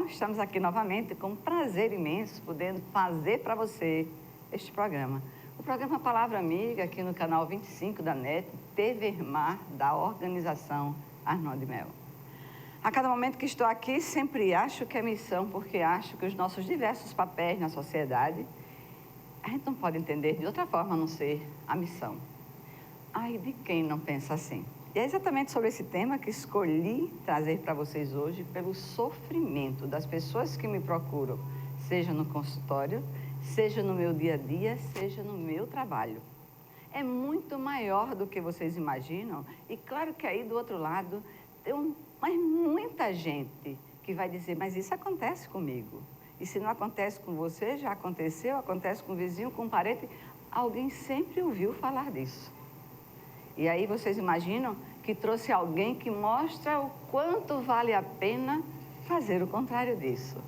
Bom, estamos aqui novamente com um prazer imenso, podendo fazer para você este programa. O programa Palavra Amiga, aqui no canal 25 da NET, TV Mar, da organização Arnold Mel. A cada momento que estou aqui, sempre acho que é missão, porque acho que os nossos diversos papéis na sociedade, a gente não pode entender de outra forma a não ser a missão. Ai, de quem não pensa assim? E é exatamente sobre esse tema que escolhi trazer para vocês hoje, pelo sofrimento das pessoas que me procuram, seja no consultório, seja no meu dia a dia, seja no meu trabalho. É muito maior do que vocês imaginam, e claro que aí do outro lado tem mas muita gente que vai dizer, mas isso acontece comigo. E se não acontece com você, já aconteceu, acontece com o vizinho, com o parente, alguém sempre ouviu falar disso. E aí vocês imaginam que trouxe alguém que mostra o quanto vale a pena fazer o contrário disso.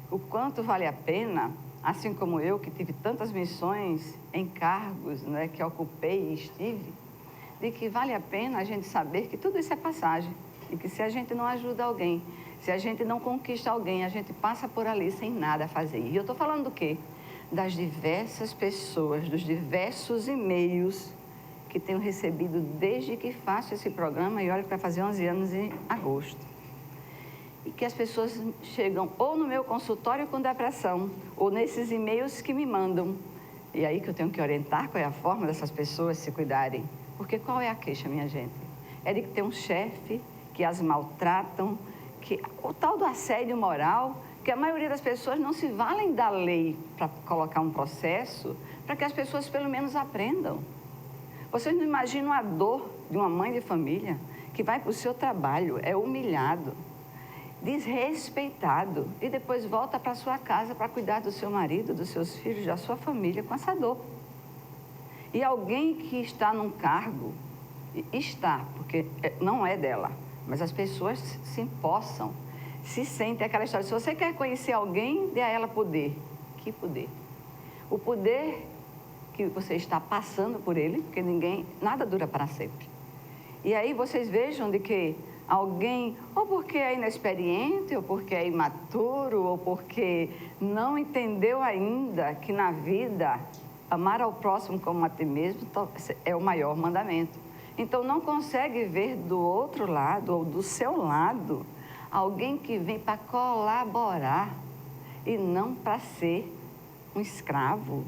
O quanto vale a pena, assim como eu, que tive tantas missões em cargos, né, que ocupei e estive, de que vale a pena a gente saber que tudo isso é passagem. E que se a gente não ajuda alguém, se a gente não conquista alguém, a gente passa por ali sem nada a fazer. E eu estou falando do quê? Das diversas pessoas, dos diversos e-mails que tenho recebido desde que faço esse programa, e olha que vai fazer 11 anos em agosto. E que as pessoas chegam ou no meu consultório com depressão, ou nesses e-mails que me mandam. E aí que eu tenho que orientar qual é a forma dessas pessoas se cuidarem. Porque qual é a queixa, minha gente? É de que tem um chefe que as maltratam, que o tal do assédio moral, que a maioria das pessoas não se valem da lei para colocar um processo, para que as pessoas pelo menos aprendam. Vocês não imaginam a dor de uma mãe de família que vai para o seu trabalho, é humilhado, desrespeitado e depois volta para a sua casa para cuidar do seu marido, dos seus filhos, da sua família com essa dor. E alguém que está num cargo, está, porque não é dela, mas as pessoas se empossam, se sentem aquela história. Se você quer conhecer alguém, dê a ela poder. Que poder? O poder que você está passando por ele, porque nada dura para sempre. E aí vocês vejam de que alguém, ou porque é inexperiente, ou porque é imaturo, ou porque não entendeu ainda que na vida amar ao próximo como a ti mesmo é o maior mandamento. Então não consegue ver do outro lado, ou do seu lado, alguém que vem para colaborar e não para ser um escravo.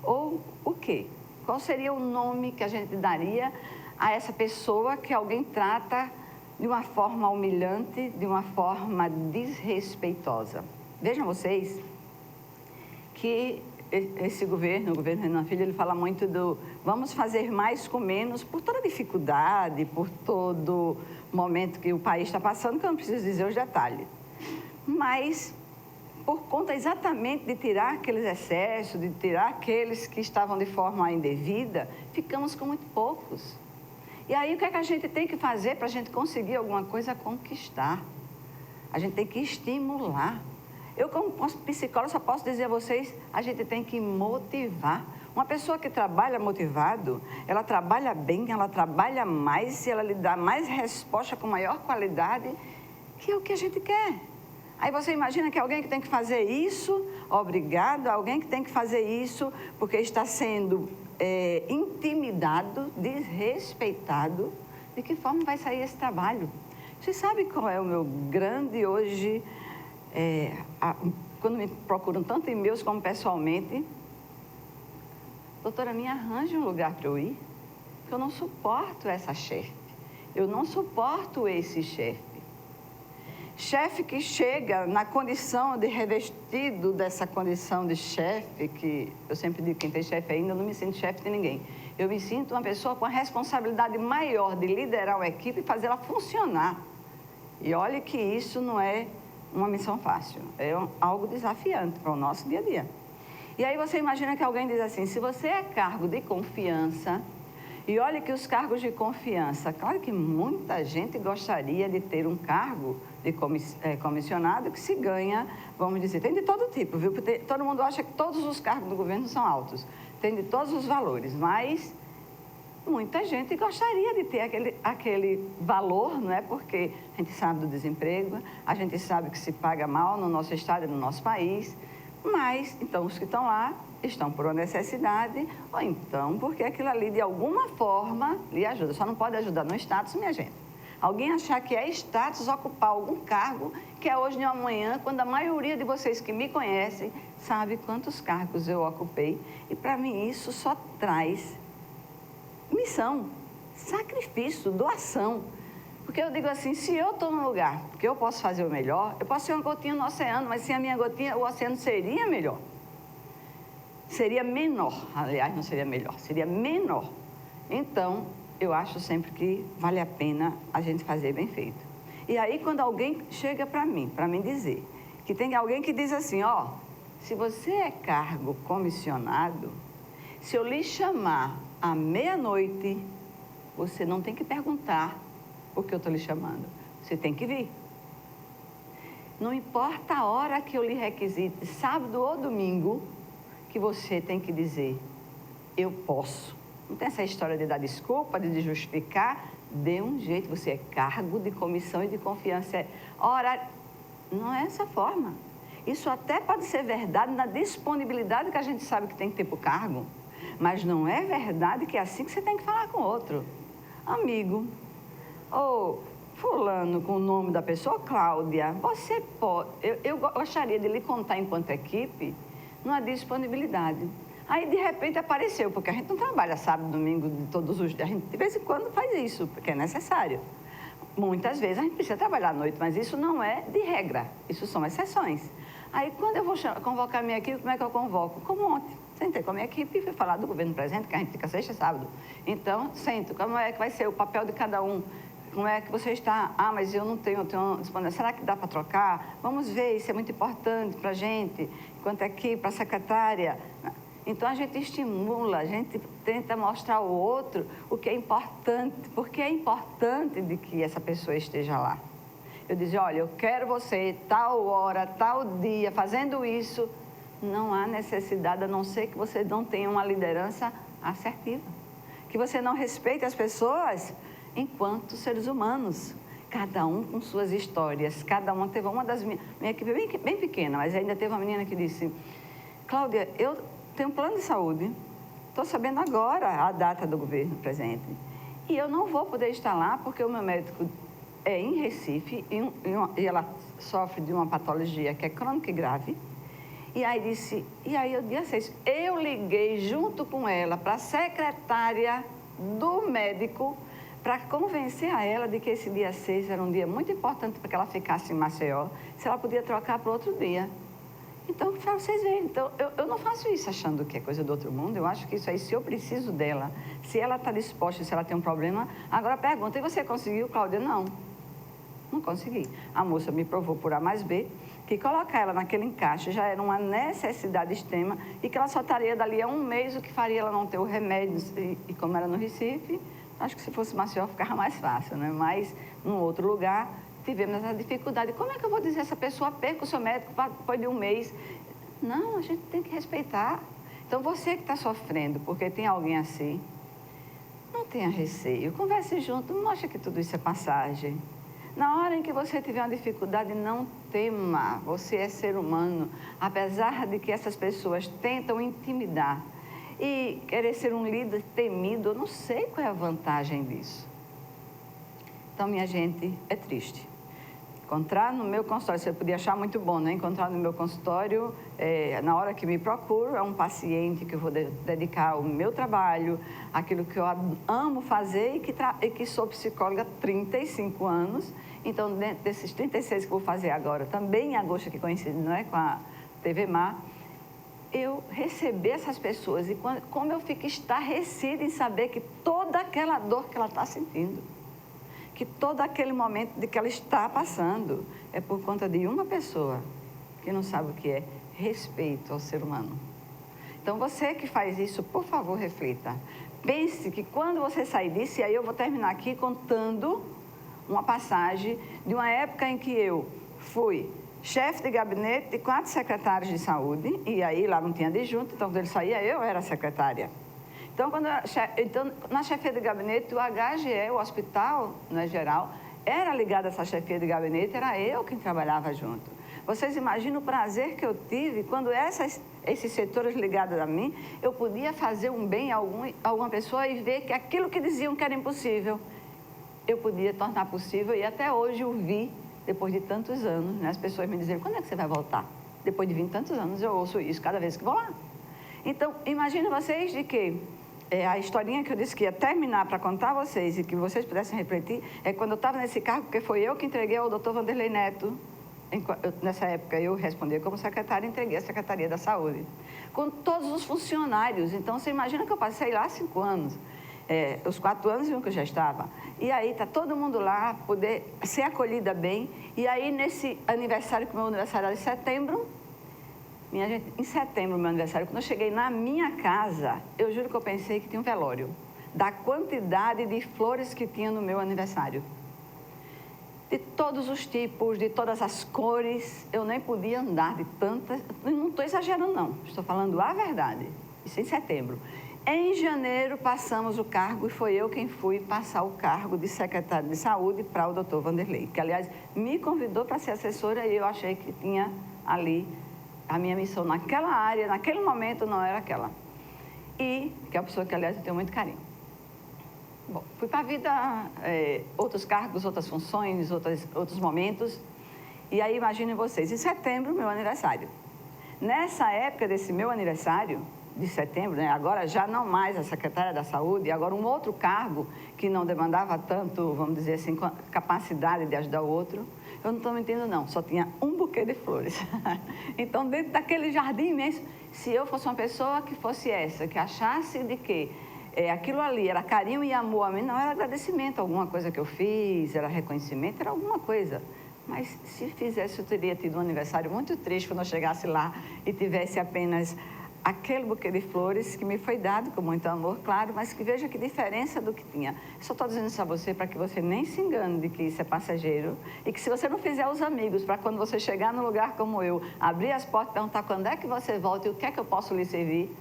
Ou o quê? Qual seria o nome que a gente daria a essa pessoa que alguém trata de uma forma humilhante, de uma forma desrespeitosa? Vejam vocês que esse governo, o governo Renan Filho, ele fala muito do vamos fazer mais com menos, por toda dificuldade, por todo momento que o país está passando, que eu não preciso dizer os detalhes. Mas por conta exatamente de tirar aqueles excessos, de tirar aqueles que estavam de forma indevida, ficamos com muito poucos. E aí o que é que a gente tem que fazer para a gente conseguir alguma coisa a conquistar? A gente tem que estimular. Eu, como psicóloga, só posso dizer a vocês, a gente tem que motivar. Uma pessoa que trabalha motivado, ela trabalha bem, ela trabalha mais, e ela lhe dá mais resposta com maior qualidade, que é o que a gente quer. Aí você imagina que alguém que tem que fazer isso, obrigado, alguém que tem que fazer isso porque está sendo intimidado, desrespeitado, de que forma vai sair esse trabalho? Você sabe qual é o meu grande hoje, quando me procuram tanto em meus como pessoalmente, doutora, me arranje um lugar para eu ir, porque eu não suporto essa chefe, eu não suporto esse chefe. Chefe que chega na condição de revestido dessa condição de chefe, que eu sempre digo, quem tem chefe ainda, eu não me sinto chefe de ninguém. Eu me sinto uma pessoa com a responsabilidade maior de liderar uma equipe e fazer ela funcionar. E olha que isso não é uma missão fácil, é algo desafiante para o nosso dia a dia. E aí você imagina que alguém diz assim, se você é cargo de confiança, e olha que os cargos de confiança, claro que muita gente gostaria de ter um cargo de comissionado que se ganha, vamos dizer, tem de todo tipo, viu? Porque todo mundo acha que todos os cargos do governo são altos, tem de todos os valores, mas muita gente gostaria de ter aquele valor, não é? Porque a gente sabe do desemprego, a gente sabe que se paga mal no nosso estado e no nosso país, mas, então, os que estão lá estão por uma necessidade, ou então porque aquilo ali, de alguma forma, lhe ajuda. Só não pode ajudar no status, minha gente. Alguém achar que é status ocupar algum cargo, que é hoje nem amanhã, quando a maioria de vocês que me conhecem sabe quantos cargos eu ocupei. E, para mim, isso só traz missão, sacrifício, doação. Porque eu digo assim, se eu estou num lugar que eu posso fazer o melhor, eu posso ser uma gotinha no oceano, mas sem a minha gotinha, o oceano seria melhor. Seria menor, aliás, não seria melhor, seria menor. Então, eu acho sempre que vale a pena a gente fazer bem feito. E aí, quando alguém chega para mim dizer que tem alguém que diz assim, ó, se você é cargo comissionado, se eu lhe chamar à meia-noite, você não tem que perguntar por que eu estou lhe chamando. Você tem que vir. Não importa a hora que eu lhe requisite, sábado ou domingo, que você tem que dizer, eu posso. Não tem essa história de dar desculpa, de justificar. Dê um jeito, você é cargo de comissão e de confiança. Horário. Não é essa forma. Isso até pode ser verdade na disponibilidade que a gente sabe que tem que ter para o cargo, mas não é verdade que é assim que você tem que falar com o outro. Amigo, ou fulano com o nome da pessoa, Cláudia, você pode... Eu gostaria de lhe contar enquanto equipe numa disponibilidade. Aí, de repente, apareceu, porque a gente não trabalha sábado, domingo, de todos os dias. A gente, de vez em quando, faz isso, porque é necessário. Muitas vezes a gente precisa trabalhar à noite, mas isso não é de regra. Isso são exceções. Aí, quando eu vou convocar a minha equipe, como é que eu convoco? Como ontem. Sentei com a minha equipe e fui falar do governo presente, que a gente fica sexta e sábado. Então, sento. Como é que vai ser o papel de cada um? Como é que você está? Ah, mas eu tenho disponível. Será que dá para trocar? Vamos ver, isso é muito importante para a gente, enquanto aqui, para a secretária. Então, a gente estimula, a gente tenta mostrar ao outro o que é importante, porque é importante de que essa pessoa esteja lá. Eu dizia, olha, eu quero você tal hora, tal dia, fazendo isso. Não há necessidade, a não ser que você não tenha uma liderança assertiva. Que você não respeite as pessoas enquanto seres humanos. Cada um com suas histórias. Cada uma teve uma das minha equipe bem pequena, mas ainda teve uma menina que disse, Cláudia, eu tenho um plano de saúde, estou sabendo agora a data do governo presente. E eu não vou poder estar lá porque o meu médico é em Recife e ela sofre de uma patologia que é crônica e grave. E aí eu dia 6, eu liguei junto com ela para a secretária do médico para convencer a ela de que esse dia 6 era um dia muito importante para que ela ficasse em Maceió, se ela podia trocar para outro dia. Então, para vocês verem, então, eu não faço isso achando que é coisa do outro mundo, eu acho que isso aí, se eu preciso dela, se ela está disposta, se ela tem um problema, agora pergunta, e você conseguiu, Cláudia? Não consegui. A moça me provou por A mais B que colocar ela naquele encaixe já era uma necessidade extrema e que ela só estaria dali a um mês, o que faria ela não ter o remédio, e como era no Recife, acho que se fosse Maceió ficava mais fácil, né? Mas, num outro lugar, tivemos essa dificuldade. Como é que eu vou dizer a essa pessoa, perca o seu médico depois de um mês? Não, a gente tem que respeitar. Então, você que está sofrendo porque tem alguém assim, não tenha receio, converse junto, mostre que tudo isso é passagem. Na hora em que você tiver uma dificuldade, não tema, você é ser humano. Apesar de que essas pessoas tentam intimidar e querer ser um líder temido, eu não sei qual é a vantagem disso. Então, minha gente, é triste. Encontrar no meu consultório, você podia achar muito bom, né? Encontrar no meu consultório, na hora que me procuro, é um paciente que eu vou dedicar o meu trabalho, aquilo que eu amo fazer e que sou psicóloga há 35 anos. Então, dentro desses 36 que eu vou fazer agora, também em agosto, que coincide, não é, com a TV Mar, eu receber essas pessoas e como eu fico estarrecida em saber que toda aquela dor que ela está sentindo, que todo aquele momento de que ela está passando é por conta de uma pessoa que não sabe o que é respeito ao ser humano. Então, você que faz isso, por favor, reflita. Pense que quando você sair disso, e aí eu vou terminar aqui contando uma passagem de uma época em que eu fui chefe de gabinete de 4 secretários de saúde, e aí lá não tinha adjunto, então quando ele saía, eu era secretária. Então, na chefia de gabinete, o HGE, o hospital, né, geral, era ligado a essa chefia de gabinete, era eu quem trabalhava junto. Vocês imaginam o prazer que eu tive quando esses setores ligados a mim, eu podia fazer um bem a alguma pessoa e ver que aquilo que diziam que era impossível, eu podia tornar possível. E até hoje eu vi, depois de tantos anos, né, as pessoas me dizem, quando é que você vai voltar? Depois de 20 e tantos anos eu ouço isso cada vez que vou lá. Então, imaginem vocês de que a historinha que eu disse que ia terminar para contar a vocês e que vocês pudessem refletir, é quando eu estava nesse cargo, porque foi eu que entreguei ao Dr. Vanderlei Neto. Nessa época eu respondi como secretária e entreguei a Secretaria da Saúde, com todos os funcionários. Então, você imagina que eu passei lá 5 anos, os 4 anos em que eu já estava. E aí está todo mundo lá, poder ser acolhida bem. E aí, nesse aniversário, que o meu aniversário era em setembro, minha gente, em setembro, meu aniversário, quando eu cheguei na minha casa, eu juro que eu pensei que tinha um velório, da quantidade de flores que tinha no meu aniversário. De todos os tipos, de todas as cores, eu nem podia andar de tantas, não estou exagerando não, estou falando a verdade, isso em setembro. Em janeiro passamos o cargo e foi eu quem fui passar o cargo de secretário de saúde para o Dr. Vanderlei, que aliás me convidou para ser assessora e eu achei que tinha ali a minha missão naquela área, naquele momento não era aquela. E que é uma pessoa que, aliás, eu tenho muito carinho. Bom, fui para a vida, outros cargos, outras funções, outros momentos. E aí, imaginem vocês, em setembro, meu aniversário. Nessa época desse meu aniversário, de setembro, né, agora já não mais a secretária da Saúde, agora um outro cargo que não demandava tanto, vamos dizer assim, capacidade de ajudar o outro, eu não estou mentindo não, só tinha um buquê de flores. Então, dentro daquele jardim imenso, se eu fosse uma pessoa que fosse essa, que achasse de que aquilo ali era carinho e amor a mim, não era agradecimento a alguma coisa que eu fiz, era reconhecimento, era alguma coisa. Mas se fizesse, eu teria tido um aniversário muito triste quando eu chegasse lá e tivesse apenas aquele buquê de flores que me foi dado com muito amor, claro, mas que veja que diferença do que tinha. Só estou dizendo isso a você para que você nem se engane de que isso é passageiro e que se você não fizer os amigos para quando você chegar num lugar como eu, abrir as portas e perguntar quando é que você volta e o que é que eu posso lhe servir,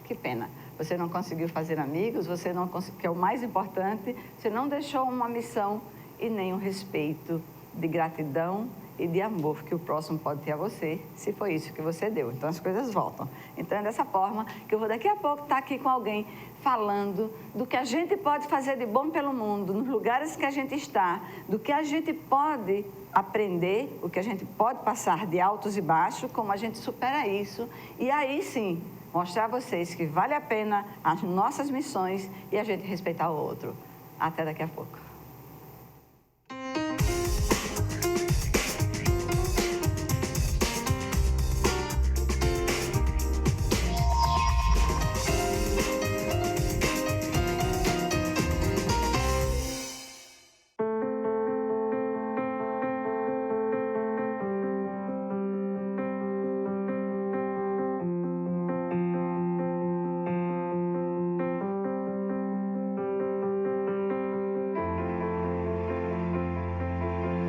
que pena. Você não conseguiu fazer amigos, você não conseguiu, que é o mais importante, você não deixou uma missão e nem um respeito de gratidão e de amor que o próximo pode ter a você, se foi isso que você deu. Então, as coisas voltam. Então, é dessa forma que eu vou daqui a pouco estar aqui com alguém falando do que a gente pode fazer de bom pelo mundo, nos lugares que a gente está, do que a gente pode aprender, o que a gente pode passar de altos e baixos, como a gente supera isso. E aí, sim, mostrar a vocês que vale a pena as nossas missões e a gente respeitar o outro. Até daqui a pouco.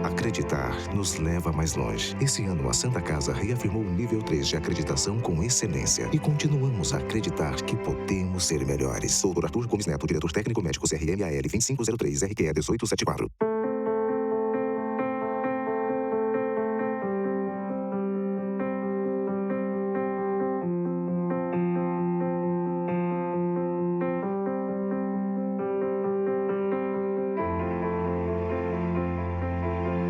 Acreditar nos leva mais longe. Esse ano, a Santa Casa reafirmou o nível 3 de acreditação com excelência. E continuamos a acreditar que podemos ser melhores. Dr. Arthur Gomes Neto, diretor técnico médico CRMAL 2503 RQE 1874.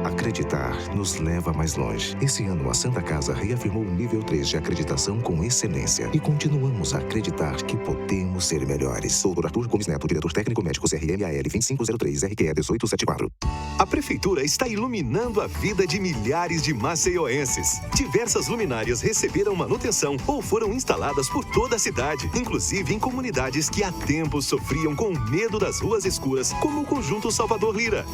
Acreditar nos leva mais longe. Esse ano, a Santa Casa reafirmou o nível 3 de acreditação com excelência. E continuamos a acreditar que podemos ser melhores. Dr. Arthur Gomes Neto, diretor técnico médico CRMAL 2503 RQE 1874. A Prefeitura está iluminando a vida de milhares de maceioenses. Diversas luminárias receberam manutenção ou foram instaladas por toda a cidade, inclusive em comunidades que há tempos sofriam com medo das ruas escuras, como o Conjunto Salvador Lira.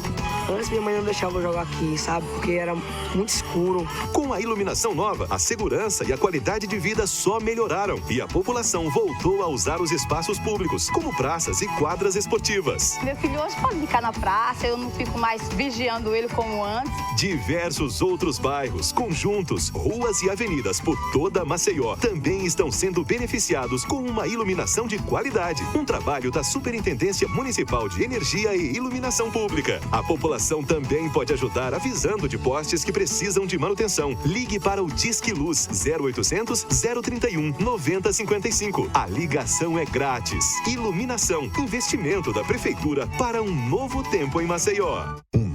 Antes minha mãe não deixava eu jogar aqui sabe? Porque era muito escuro. Com a iluminação nova, a segurança e a qualidade de vida só melhoraram e a população voltou a usar os espaços públicos, como praças e quadras esportivas. Meu filho hoje pode ficar na praça, eu não fico mais vigiando ele como antes. Diversos outros bairros, conjuntos, ruas e avenidas por toda Maceió também estão sendo beneficiados com uma iluminação de qualidade. Um trabalho da Superintendência Municipal de Energia e Iluminação Pública. A população também pode ajudar avisando de postes que precisam de manutenção. Ligue para o Disque Luz 0800 031 9055. A ligação é grátis. Iluminação, investimento da Prefeitura para um novo tempo em Maceió.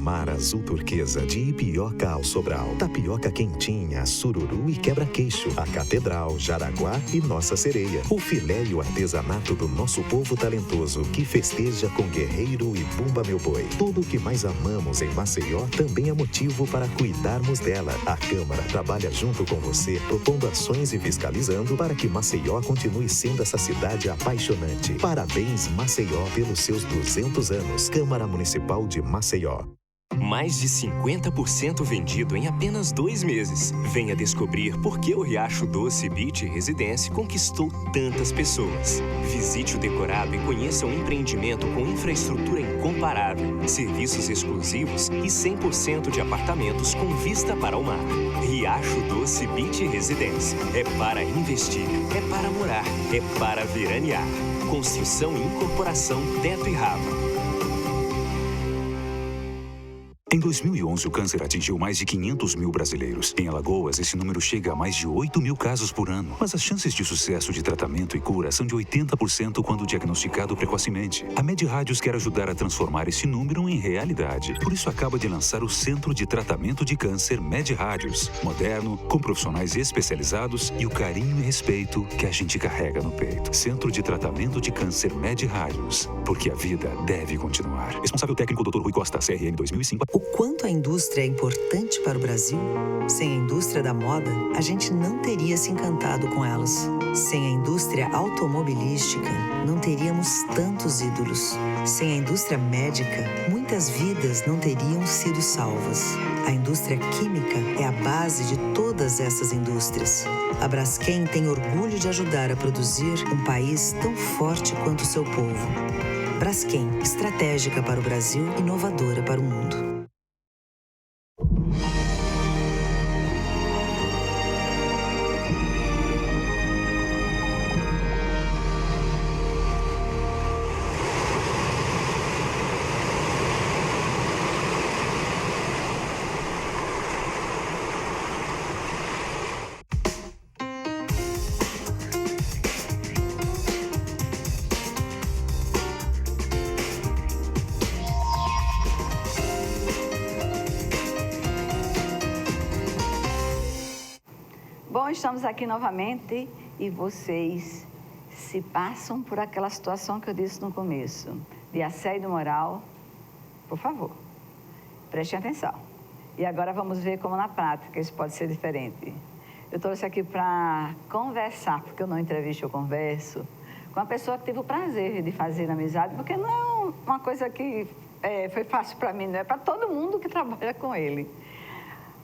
Mar azul turquesa de Ipioca ao Sobral, tapioca quentinha, sururu e quebra-queixo, a Catedral, Jaraguá e Nossa Sereia. O filé e o artesanato do nosso povo talentoso que festeja com Guerreiro e Bumba Meu Boi. Tudo o que mais amamos em Maceió também é motivo para cuidarmos dela. A Câmara trabalha junto com você, propondo ações e fiscalizando para que Maceió continue sendo essa cidade apaixonante. Parabéns, Maceió, pelos seus 200 anos. Câmara Municipal de Maceió. Mais de 50% vendido em apenas 2 meses. Venha descobrir por que o Riacho Doce Beach Residência conquistou tantas pessoas. Visite o decorado e conheça um empreendimento com infraestrutura incomparável, serviços exclusivos e 100% de apartamentos com vista para o mar. Riacho Doce Beach Residência. É para investir, é para morar, é para veranear. Construção e incorporação Teto e Rava. Em 2011, o câncer atingiu mais de 500 mil brasileiros. Em Alagoas, esse número chega a mais de 8 mil casos por ano. Mas as chances de sucesso de tratamento e cura são de 80% quando diagnosticado precocemente. A MedRádios quer ajudar a transformar esse número em realidade. Por isso, acaba de lançar o Centro de Tratamento de Câncer MedRádios. Moderno, com profissionais especializados e o carinho e respeito que a gente carrega no peito. Centro de Tratamento de Câncer MedRádios. Porque a vida deve continuar. Responsável técnico Dr. Rui Costa, CRM 2005. O quanto a indústria é importante para o Brasil? Sem a indústria da moda, a gente não teria se encantado com elas. Sem a indústria automobilística, não teríamos tantos ídolos. Sem a indústria médica, muitas vidas não teriam sido salvas. A indústria química é a base de todas essas indústrias. A Braskem tem orgulho de ajudar a produzir um país tão forte quanto o seu povo. Braskem, estratégica para o Brasil, inovadora para o mundo. Bom, estamos aqui novamente e vocês se passam por aquela situação que eu disse no começo, de assédio moral, por favor, prestem atenção. E agora vamos ver como na prática isso pode ser diferente. Eu trouxe aqui para conversar, porque eu não entrevisto, eu converso, com uma pessoa que tive o prazer de fazer amizade, porque não é uma coisa que foi fácil para mim, não é para todo mundo que trabalha com ele.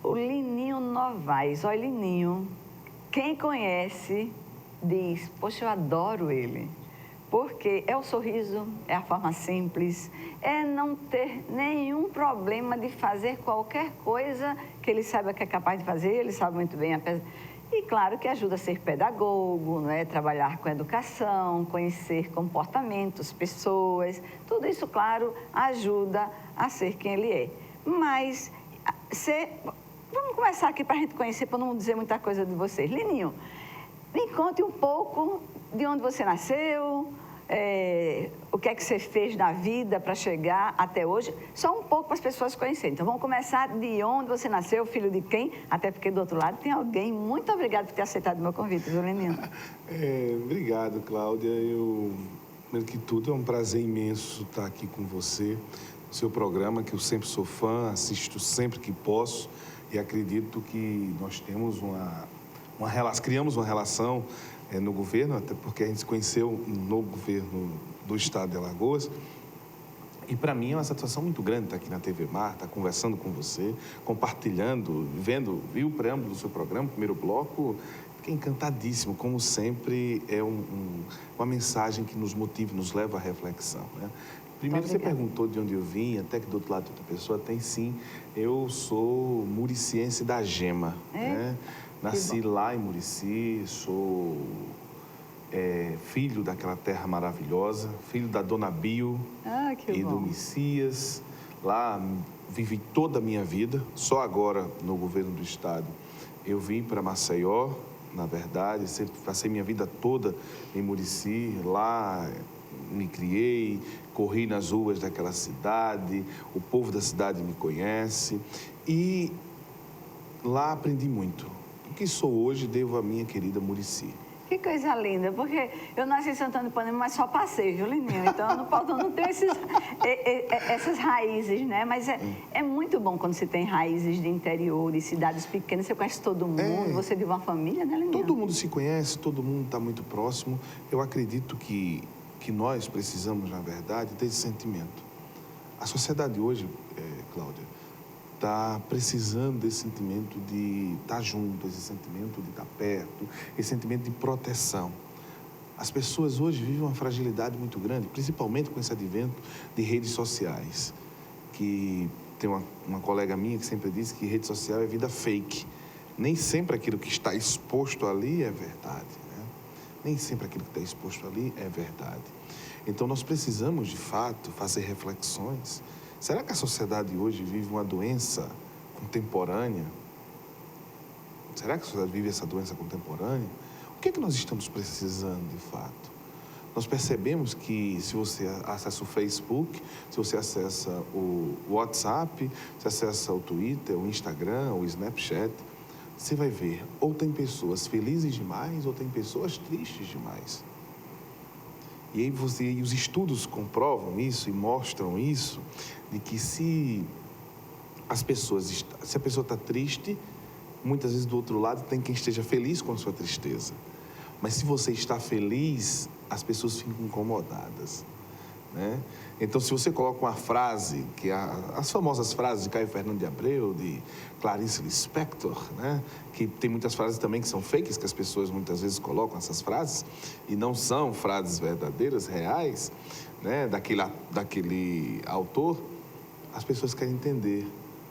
O Lininho Novaes. Olha, Lininho, quem conhece diz, poxa, eu adoro ele. Porque é o sorriso, é a forma simples, é não ter nenhum problema de fazer qualquer coisa que ele saiba que é capaz de fazer, ele sabe muito bem. E claro que ajuda a ser pedagogo, não é? Trabalhar com educação, conhecer comportamentos, pessoas, tudo isso, claro, ajuda a ser quem ele é. Mas vamos começar aqui para a gente conhecer, para não dizer muita coisa de vocês. Lininho, me conte um pouco de onde você nasceu, o que é que você fez na vida para chegar até hoje, só um pouco para as pessoas conhecerem. Então, vamos começar de onde você nasceu, filho de quem, até porque do outro lado tem alguém. Muito obrigada por ter aceitado o meu convite, viu, Lininho? Obrigado, Cláudia. Primeiro que tudo, é um prazer imenso estar aqui com você, no seu programa, que eu sempre sou fã, assisto sempre que posso. E acredito que nós temos criamos uma relação no governo, até porque a gente se conheceu no governo do estado de Alagoas. E para mim é uma satisfação muito grande estar aqui na TV Mar, estar conversando com você, compartilhando, vi o preâmbulo do seu programa, o primeiro bloco. Fiquei encantadíssimo, como sempre, é uma mensagem que nos motiva, nos leva à reflexão, né? Primeiro, você perguntou de onde eu vim, até que do outro lado de outra pessoa tem sim. Eu sou muriciense da Gema, né? Nasci lá em Murici, sou filho daquela terra maravilhosa, filho da Dona Bio e do Messias. Lá vivi toda a minha vida, só agora no governo do estado eu vim para Maceió, na verdade, sempre passei minha vida toda em Murici, lá me criei, corri nas ruas daquela cidade, o povo da cidade me conhece e lá aprendi muito. O que sou hoje devo à minha querida Murici. Que coisa linda, porque eu nasci em Santana do Ipanema, mas só passei, viu, Lininho? Então, eu não tenho essas raízes, né? Mas é muito bom quando você tem raízes de interior, de cidades pequenas, você conhece todo mundo, você vive uma família, né, Lininho? Todo mundo se conhece, todo mundo está muito próximo. Eu acredito que nós precisamos, na verdade, ter esse sentimento. A sociedade hoje, Cláudia, está precisando desse sentimento de estar junto, esse sentimento de estar perto, esse sentimento de proteção. As pessoas hoje vivem uma fragilidade muito grande, principalmente com esse advento de redes sociais. Que tem uma colega minha que sempre diz que rede social é vida fake. Nem sempre aquilo que está exposto ali é verdade, né? Nem sempre aquilo que está exposto ali é verdade. Então, nós precisamos, de fato, fazer reflexões. Será que a sociedade hoje vive uma doença contemporânea? Será que a sociedade vive essa doença contemporânea? O que é que nós estamos precisando, de fato? Nós percebemos que se você acessa o Facebook, se você acessa o WhatsApp, se acessa o Twitter, o Instagram, o Snapchat, você vai ver, ou tem pessoas felizes demais, ou tem pessoas tristes demais. E aí os estudos comprovam isso e mostram isso, de que se a pessoa está triste, muitas vezes do outro lado tem quem esteja feliz com a sua tristeza. Mas se você está feliz, as pessoas ficam incomodadas, né? Então, se você coloca uma frase, que as famosas frases de Caio Fernando de Abreu, de Clarice Lispector, né? Que tem muitas frases também que são fakes, que as pessoas muitas vezes colocam essas frases, e não são frases verdadeiras, reais, né? Daquele autor, as pessoas querem entender.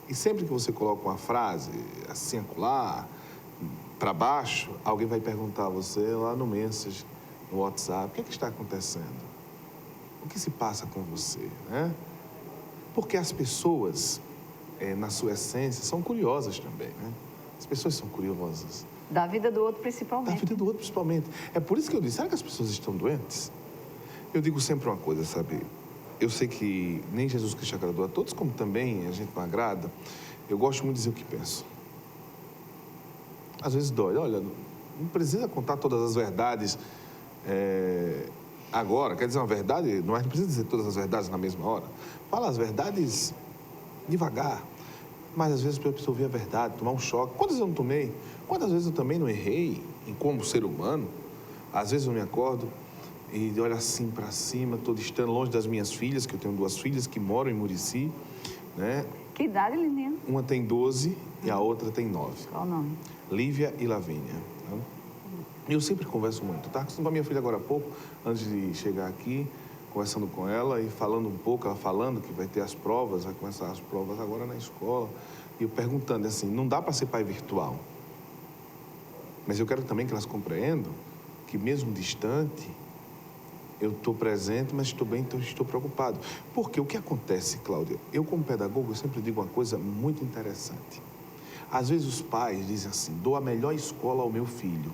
E sempre que você coloca uma frase, assim, acolá, para baixo, alguém vai perguntar a você lá no Message, no WhatsApp, o que é que está acontecendo? O que se passa com você, né? Porque as pessoas, na sua essência, são curiosas também, né? As pessoas são curiosas. Da vida do outro, principalmente. Da vida do outro, principalmente. É por isso que eu disse, será que as pessoas estão doentes? Eu digo sempre uma coisa, sabe? Eu sei que nem Jesus Cristo agradou a todos, como também a gente não agrada. Eu gosto muito de dizer o que penso. Às vezes dói. Olha, não precisa contar todas as verdades agora. Quer dizer uma verdade, não precisa dizer todas as verdades na mesma hora. Fala as verdades devagar. Mas às vezes a pessoa ouvir a verdade, tomar um choque. Quantas vezes eu não tomei? Quantas vezes eu também não errei como ser humano? Às vezes eu me acordo e olho assim para cima, estou distante, longe das minhas filhas, que eu tenho 2 filhas que moram em Murici, né? Que idade, Lininho? Uma tem 12 e a outra tem 9. Qual o nome? Lívia e Lavínia. Né? Eu sempre converso muito. Estava conversando com a minha filha agora há pouco, antes de chegar aqui, conversando com ela e falando um pouco, ela falando que vai ter as provas, vai começar as provas agora na escola. E eu perguntando assim, não dá para ser pai virtual. Mas eu quero também que elas compreendam que mesmo distante, eu estou presente, mas estou preocupado. Porque o que acontece, Cláudia? Eu, como pedagogo, eu sempre digo uma coisa muito interessante. Às vezes os pais dizem assim, dou a melhor escola ao meu filho.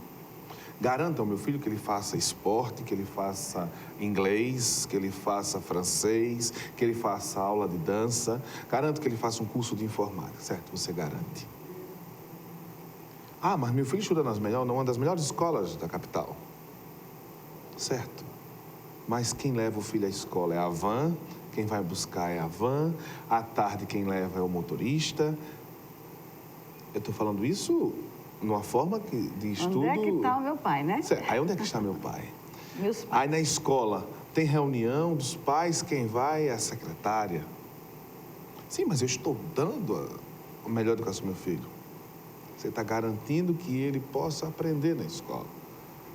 Garanta ao meu filho que ele faça esporte, que ele faça inglês, que ele faça francês, que ele faça aula de dança. Garanto que ele faça um curso de informática, certo? Você garante. Ah, mas meu filho estuda numa das melhores escolas da capital. Certo. Mas quem leva o filho à escola é a van, quem vai buscar é a van, à tarde quem leva é o motorista. Eu estou falando isso numa forma de estudo... Onde é que está o meu pai, né? Certo. Aí onde é que está meu pai? Meus pais. Aí na escola, Tem reunião dos pais, quem vai é a secretária. Sim, mas eu estou dando a melhor educação ao meu filho. Você está garantindo que ele possa aprender na escola.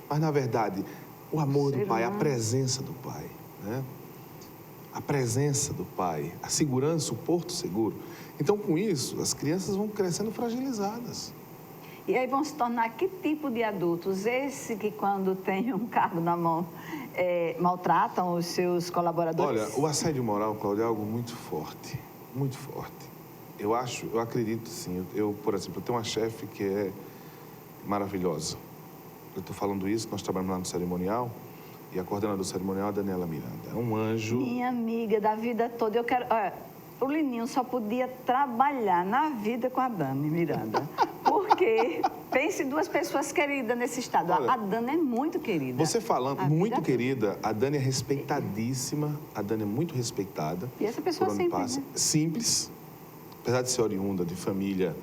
Mas, na verdade, o amor do pai, a presença do pai, né? A presença do pai, a segurança, o porto seguro. Então, com isso, as crianças vão crescendo fragilizadas. E aí vão se tornar que tipo de adultos? Esse que, quando tem um cargo na mão, maltratam os seus colaboradores? Olha, o assédio moral, Cláudia, é algo muito forte, muito forte. Eu acredito sim. Por exemplo, eu tenho uma chefe que é maravilhosa. Eu estou falando isso, nós trabalhamos lá no cerimonial, e a coordenadora do cerimonial é a Daniela Miranda. É um anjo. Minha amiga da vida toda. Eu quero... Olha, o Lininho só podia trabalhar na vida com a Dani Miranda. Porque, pense em duas pessoas queridas nesse estado. Olha, a Dani é muito querida. Você falando, muito querida, a Dani é respeitadíssima, a Dani é muito respeitada. E essa pessoa simples, né? Simples, apesar de ser oriunda de família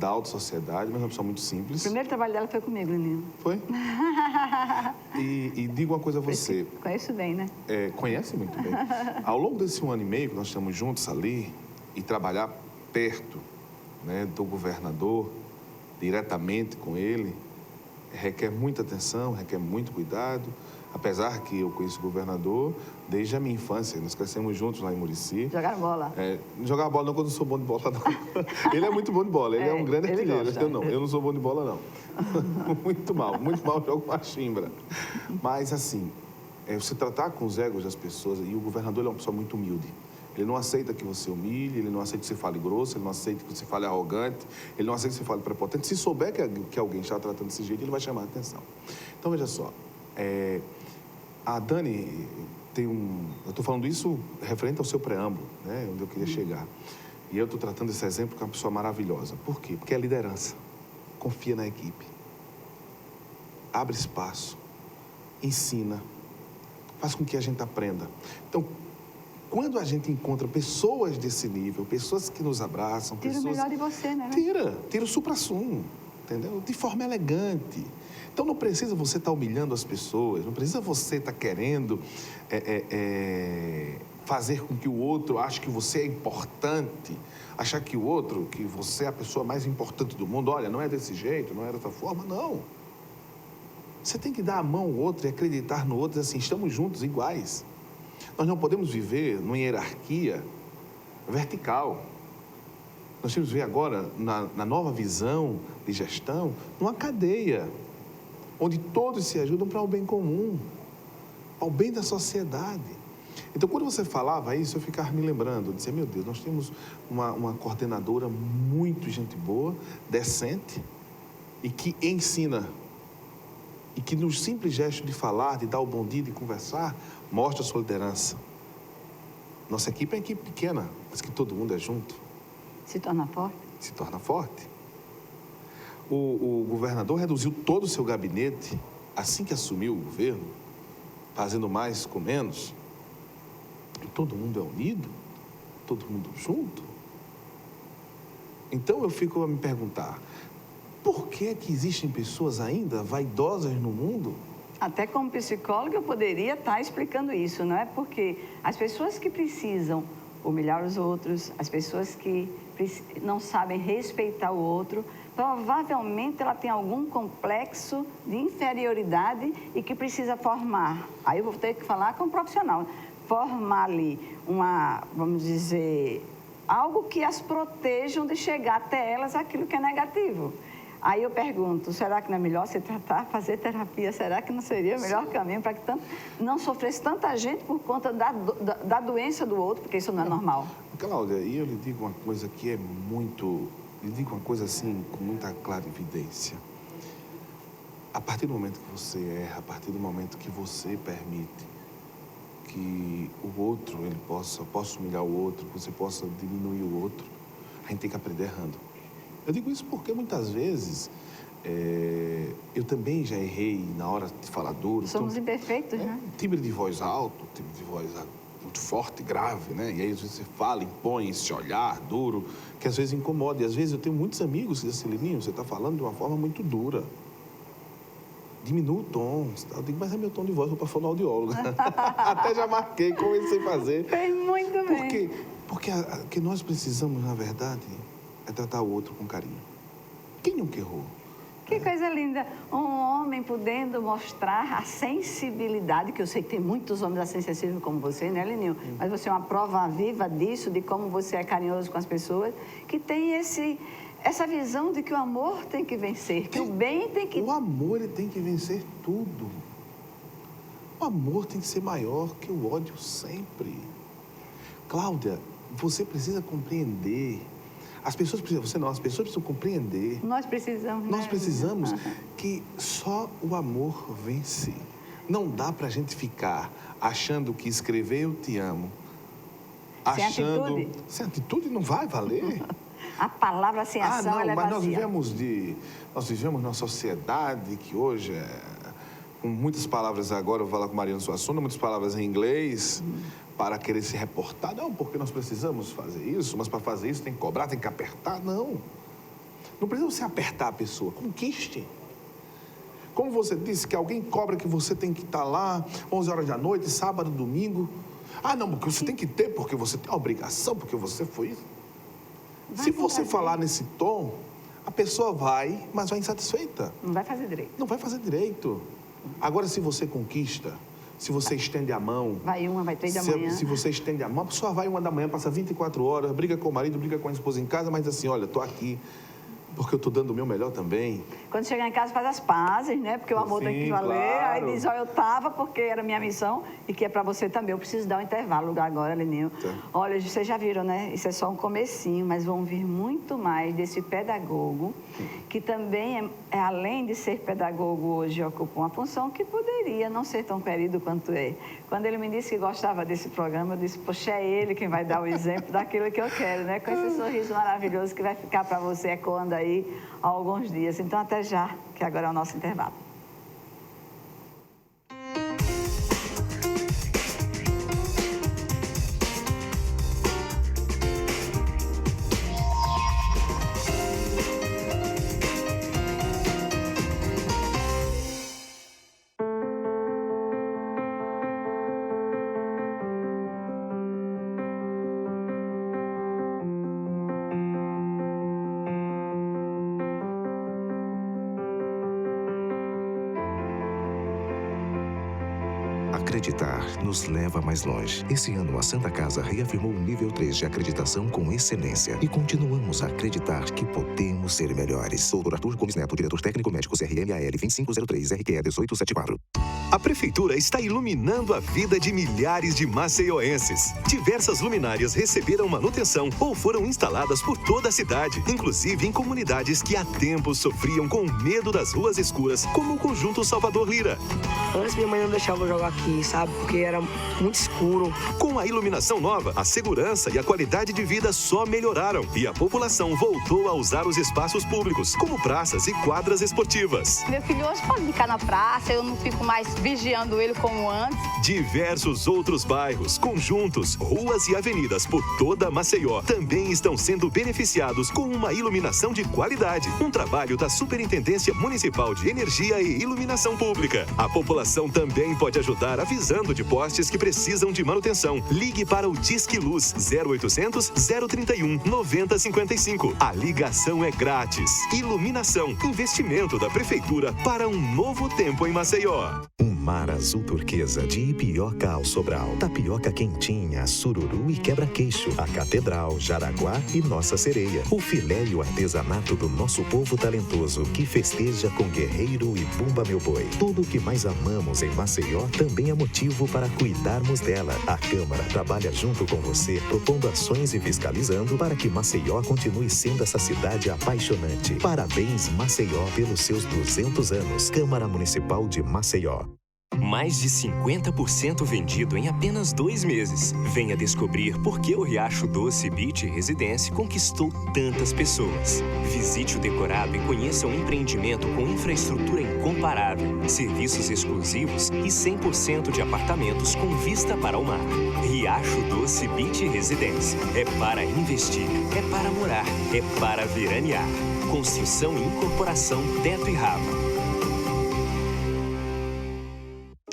da alta sociedade, mas é uma pessoa muito simples. O primeiro trabalho dela foi comigo, Lininho. Foi? E digo uma coisa a você. Conheço bem, né? Conhece muito bem. Ao longo desse 1 ano e meio que nós estamos juntos ali e trabalhar perto, né, do governador, diretamente com ele, requer muita atenção, requer muito cuidado. Apesar que eu conheço o governador desde a minha infância, nós crescemos juntos lá em Murici. Jogaram bola? Jogar bola não, quando eu não sou bom de bola, não. Ele é muito bom de bola, ele é um grande artilheiro. Eu não sou bom de bola, não. Muito mal jogo com a chimbra. Mas, assim, você tratar com os egos das pessoas, e o governador ele é uma pessoa muito humilde. Ele não aceita que você humilhe, ele não aceita que você fale grosso, ele não aceita que você fale arrogante, ele não aceita que você fale prepotente. Se souber que alguém está tratando desse jeito, ele vai chamar a atenção. Então, veja só, a Dani tem eu estou falando isso referente ao seu preâmbulo, né, onde eu queria chegar. E eu estou tratando esse exemplo com uma pessoa maravilhosa. Por quê? Porque é liderança. Confia na equipe. Abre espaço. Ensina. Faz com que a gente aprenda. Então, quando a gente encontra pessoas desse nível, pessoas que nos abraçam... Tira o melhor de você, né? Tira o supra-sumo, entendeu? De forma elegante. Então, não precisa você estar humilhando as pessoas, não precisa você estar querendo fazer com que o outro ache que você é importante, achar que você é a pessoa mais importante do mundo. Olha, não é desse jeito, não é dessa forma, não. Você tem que dar a mão ao outro e acreditar no outro, assim, estamos juntos, iguais. Nós não podemos viver numa hierarquia vertical. Nós temos que viver agora, na nova visão de gestão, numa cadeia, onde todos se ajudam para o bem comum, ao bem da sociedade. Então, quando você falava isso, eu ficava me lembrando, eu dizia, meu Deus, nós temos uma coordenadora muito gente boa, decente, e que ensina, e que no simples gesto de falar, de dar o bom dia, de conversar, mostra a sua liderança. Nossa equipe é uma equipe pequena, mas que todo mundo é junto. Se torna forte? Se torna forte. O governador reduziu todo o seu gabinete assim que assumiu o governo, fazendo mais com menos. E todo mundo é unido, todo mundo junto. Então eu fico a me perguntar, por que existem pessoas ainda vaidosas no mundo? Até como psicóloga eu poderia estar explicando isso, não é? Porque as pessoas que precisam humilhar os outros, as pessoas que não sabem respeitar o outro, provavelmente ela tem algum complexo de inferioridade e que precisa formar. Aí eu vou ter que falar com um profissional. Formar ali vamos dizer, algo que as protejam de chegar até elas aquilo que é negativo. Aí eu pergunto, será que não é melhor se tratar, fazer terapia? Será que não seria o melhor caminho para que não sofresse tanta gente por conta da doença do outro, porque isso não é normal? Cláudia, e eu lhe digo uma coisa que é muito... lhe digo uma coisa assim, com muita clarividência. A partir do momento que você erra, a partir do momento que você permite que o outro, ele possa humilhar o outro, que você possa diminuir o outro, a gente tem que aprender errando. Eu digo isso porque muitas vezes eu também já errei na hora de falar duro. Somos imperfeitos, né? Timbre de voz alto, timbre de voz muito forte, grave, né? E aí às vezes você fala, impõe esse olhar duro, que às vezes incomoda. E às vezes eu tenho muitos amigos que dizem assim, Lininho, você está falando de uma forma muito dura. diminua o tom. Eu digo, mas é meu tom de voz, vou para fonoaudiólogo. Até já marquei, comecei a fazer. Fez muito bem. Por quê? Porque o que nós precisamos, na verdade, é tratar o outro com carinho. Quem nunca errou? Que coisa linda. Um homem podendo mostrar a sensibilidade, que eu sei que tem muitos homens assim sensíveis como você, né, Leninho? Mas você é uma prova viva disso, de como você é carinhoso com as pessoas, que tem essa visão de que o amor tem que vencer, que o bem tem que... O amor, ele tem que vencer tudo. O amor tem que ser maior que o ódio sempre. Cláudia, você precisa compreender. As pessoas precisam compreender. Nós precisamos, Nós né? precisamos que só o amor vence. Não dá pra gente ficar achando que escrever eu te amo. Sem atitude? Sem atitude não vai valer. A palavra sem ação, ela é mas vazia. nós vivemos numa sociedade que hoje com muitas palavras agora, eu vou falar com Mariana Suassuna, muitas palavras em inglês, para querer se reportar. Não, porque nós precisamos fazer isso, mas para fazer isso tem que cobrar, tem que apertar. Não. Não precisa você apertar a pessoa, conquiste. Como você disse que alguém cobra que você tem que estar lá 11 horas da noite, sábado, domingo. Ah, não, porque você tem que ter, porque você tem a obrigação, porque você foi isso. Se você falar nesse tom, a pessoa vai, mas vai insatisfeita. Não vai fazer direito. Não vai fazer direito. Agora, se você conquista, se você estende a mão... Vai uma, vai 3 da manhã. Se você estende a mão, a pessoa vai 1 da manhã, passa 24 horas, briga com o marido, briga com a esposa em casa, mas assim, olha, tô aqui porque eu tô dando o meu melhor também. Quando chegar em casa, faz as pazes, né? Porque o amor tem que valer. Claro. Aí diz, ó, eu tava porque era minha missão e que é pra você também. Eu preciso dar um intervalo agora, Leninho. Tá. Olha, vocês já viram, né? Isso é só um comecinho, mas vão vir muito mais desse pedagogo, que também é além de ser pedagogo hoje, ocupa uma função que poderia não ser tão querido quanto é. Quando ele me disse que gostava desse programa, eu disse, poxa, é ele quem vai dar o exemplo daquilo que eu quero, né? Com esse sorriso maravilhoso que vai ficar pra você ecoando aí há alguns dias. Então, até já, que agora é o nosso intervalo. Acreditar nos leva mais longe. Esse ano, a Santa Casa reafirmou o nível 3 de acreditação com excelência. E continuamos a acreditar que podemos ser melhores. Dr. Arthur Gomes Neto, diretor técnico médico CRMAL 2503, RQE 1874. A Prefeitura está iluminando a vida de milhares de maceioenses. Diversas luminárias receberam manutenção ou foram instaladas por toda a cidade, inclusive em comunidades que há tempos sofriam com medo das ruas escuras, como o Conjunto Salvador Lira. Antes minha mãe não deixava eu jogar aqui, sabe? Porque era muito escuro. Com a iluminação nova, a segurança e a qualidade de vida só melhoraram e a população voltou a usar os espaços públicos, como praças e quadras esportivas. Meu filho hoje pode ficar na praça, eu não fico mais vigiando ele como antes. Diversos outros bairros, conjuntos, ruas e avenidas por toda Maceió também estão sendo beneficiados com uma iluminação de qualidade. Um trabalho da Superintendência Municipal de Energia e Iluminação Pública. A população também pode ajudar avisando de postes que precisam de manutenção. Ligue para o Disque Luz 0800 031 9055. A ligação é grátis. Iluminação, investimento da Prefeitura para um novo tempo em Maceió. Mar azul turquesa de Ipioca ao Sobral. Tapioca quentinha, sururu e quebra-queixo. A Catedral, Jaraguá e Nossa Sereia. O filé e o artesanato do nosso povo talentoso que festeja com Guerreiro e Bumba Meu Boi. Tudo o que mais amamos em Maceió também é motivo para cuidarmos dela. A Câmara trabalha junto com você, propondo ações e fiscalizando para que Maceió continue sendo essa cidade apaixonante. Parabéns, Maceió, pelos seus 200 anos. Câmara Municipal de Maceió. Mais de 50% vendido em apenas 2 meses. Venha descobrir por que o Riacho Doce Beach Residência conquistou tantas pessoas. Visite o decorado e conheça um empreendimento com infraestrutura incomparável, serviços exclusivos e 100% de apartamentos com vista para o mar. Riacho Doce Beach Residência. É para investir, é para morar, é para veranear. Construção e incorporação Teto e Rava.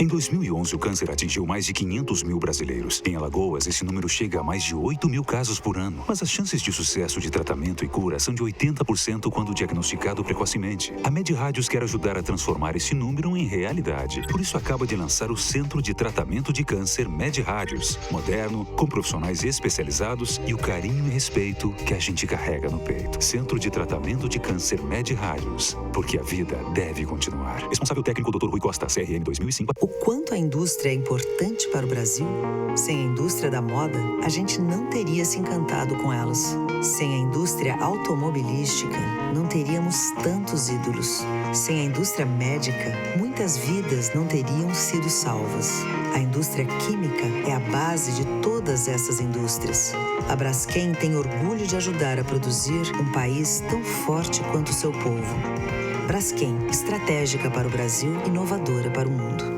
Em 2011, o câncer atingiu mais de 500 mil brasileiros. Em Alagoas, esse número chega a mais de 8 mil casos por ano. Mas as chances de sucesso de tratamento e cura são de 80% quando diagnosticado precocemente. A MedRádios quer ajudar a transformar esse número em realidade. Por isso, acaba de lançar o Centro de Tratamento de Câncer MedRádios. Moderno, com profissionais especializados e o carinho e respeito que a gente carrega no peito. Centro de Tratamento de Câncer MedRádios. Porque a vida deve continuar. Responsável técnico Dr. Rui Costa, CRM 2005. O quanto a indústria é importante para o Brasil? Sem a indústria da moda, a gente não teria se encantado com elas. Sem a indústria automobilística, não teríamos tantos ídolos. Sem a indústria médica, muitas vidas não teriam sido salvas. A indústria química é a base de todas essas indústrias. A Braskem tem orgulho de ajudar a produzir um país tão forte quanto o seu povo. Braskem, estratégica para o Brasil, inovadora para o mundo.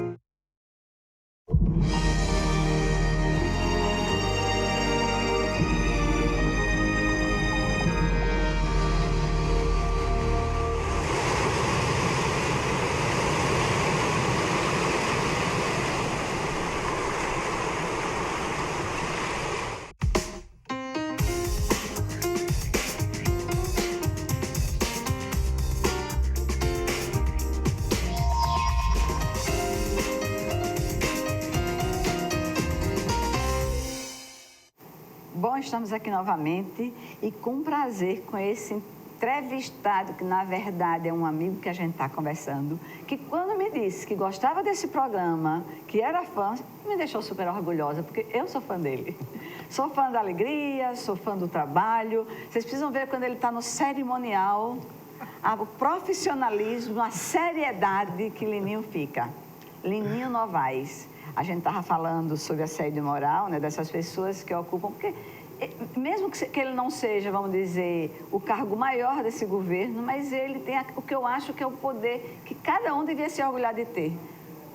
Bom, estamos aqui novamente e com prazer com esse entrevistado, que na verdade é um amigo que a gente está conversando, que quando me disse que gostava desse programa, que era fã, me deixou super orgulhosa, porque eu sou fã dele. Sou fã da alegria, sou fã do trabalho. Vocês precisam ver quando ele está no cerimonial, o profissionalismo, a seriedade que Lininho fica. Lininho Novaes. A gente estava falando sobre assédio moral, né, dessas pessoas que ocupam, porque mesmo que ele não seja, vamos dizer, o cargo maior desse governo, mas ele tem o que eu acho que é o poder que cada um devia se orgulhar de ter,